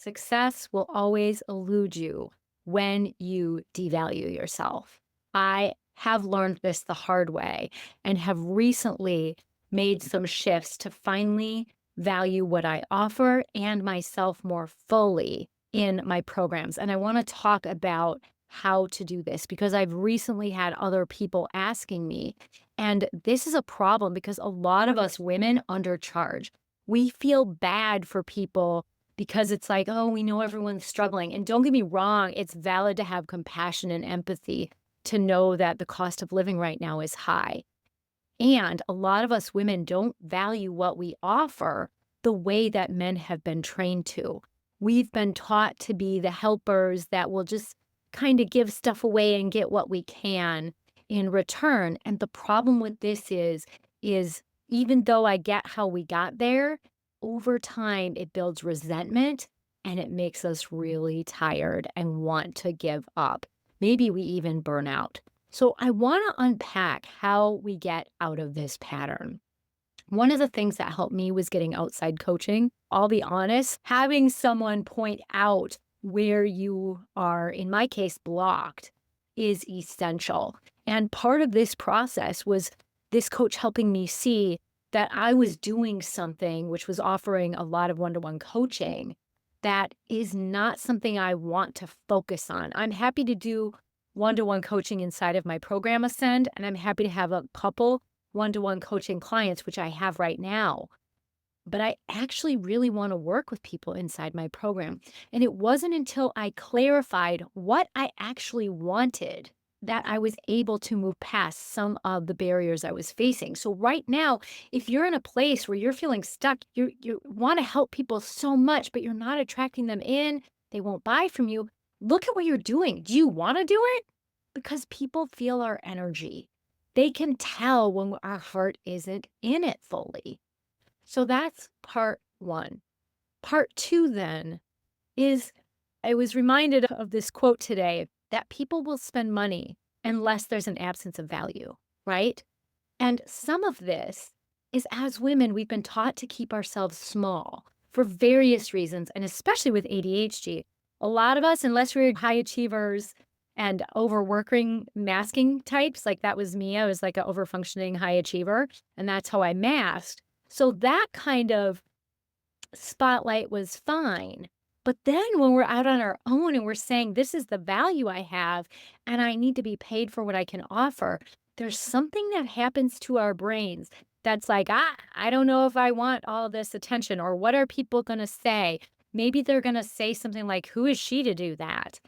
Success will always elude you when you devalue yourself. I have learned this the hard way and have recently made some shifts to finally value what I offer and myself more fully in my programs. And I want to talk about how to do this because I've recently had other people asking me. And this is a problem because a lot of us women undercharge. We feel bad for people because it's like, oh, we know everyone's struggling. And don't get me wrong, it's valid to have compassion and empathy to know that the cost of living right now is high. And a lot of us women don't value what we offer the way that men have been trained to. We've been taught to be the helpers that will just kind of give stuff away and get what we can in return. And the problem with this is even though I get how we got there, over time it builds resentment and it makes us really tired and want to give up. Maybe we even burn out. So I want to unpack how we get out of this pattern. One of the things that helped me was getting outside coaching. I'll be honest, having someone point out where you are, in my case, blocked is essential. And part of this process was this coach helping me see that I was doing something which was offering a lot of one-to-one coaching that is not something I want to focus on. I'm happy to do one-to-one coaching inside of my program Ascend, and I'm happy to have a couple one-to-one coaching clients, which I have right now. But I actually really want to work with people inside my program. And it wasn't until I clarified what I actually wanted that I was able to move past some of the barriers I was facing. So right now, if you're in a place where you're feeling stuck, you want to help people so much, but you're not attracting them in, they won't buy from you. Look at what you're doing. Do you want to do it? Because people feel our energy. They can tell when our heart isn't in it fully. So that's part one. Part two, then, is I was reminded of this quote today that people will spend money unless there's an absence of value, right? And some of this is as women, we've been taught to keep ourselves small for various reasons, and especially with ADHD. A lot of us, unless we're high achievers and overworking masking types, like that was me, I was like an overfunctioning high achiever, and that's how I masked. So that kind of spotlight was fine. But then when we're out on our own and we're saying, this is the value I have, and I need to be paid for what I can offer, there's something that happens to our brains that's like, I don't know if I want all this attention, or what are people going to say? Maybe they're going to say something like, who is she to do that?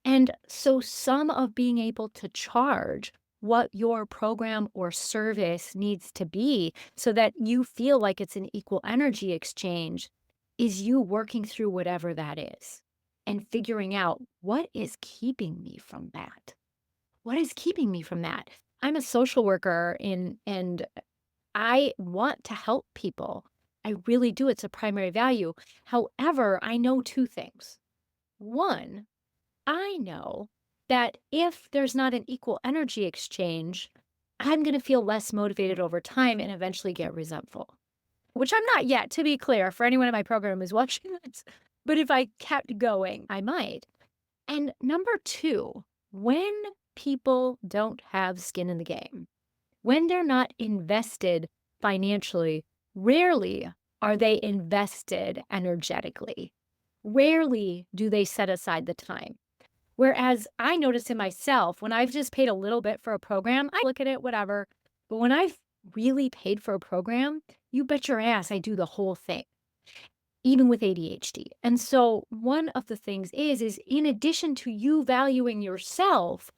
And so some of being able to charge what your program or service needs to be so that you feel like it's an equal energy exchange is you working through whatever that is and figuring out what is keeping me from that. What is keeping me from that? I'm a social worker and I want to help people. I really do. It's a primary value. However, I know two things. One, I know that if there's not an equal energy exchange, I'm going to feel less motivated over time and eventually get resentful, which I'm not yet, to be clear, for anyone in my program who's watching this. But if I kept going, I might. And number two, when people don't have skin in the game, when they're not invested financially, rarely are they invested energetically. Rarely do they set aside the time. Whereas I notice in myself, when I've just paid a little bit for a program, I look at it, whatever. But when I've really paid for a program, you bet your ass I do the whole thing, even with ADHD. And so one of the things is in addition to you valuing yourself,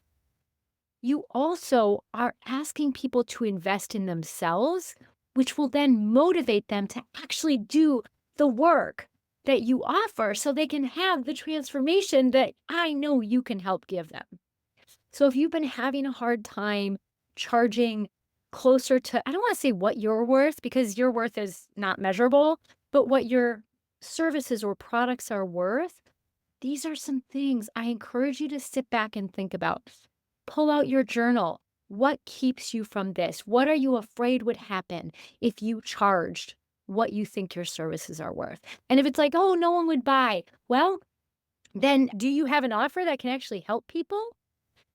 you also are asking people to invest in themselves, which will then motivate them to actually do the work that you offer so they can have the transformation that I know you can help give them. So if you've been having a hard time charging closer to, I don't want to say what you're worth because your worth is not measurable, but what your services or products are worth, these are some things I encourage you to sit back and think about. Pull out your journal. What keeps you from this? What are you afraid would happen if you charged? what you think your services are worth. And if it's like, oh, no one would buy, well, then do you have an offer that can actually help people?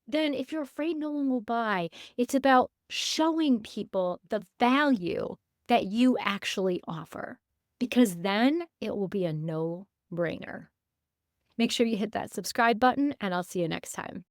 Then if you're afraid no one will buy, it's about showing people the value that you actually offer, because then it will be a no brainer. Make sure you hit that subscribe button, and I'll see you next time.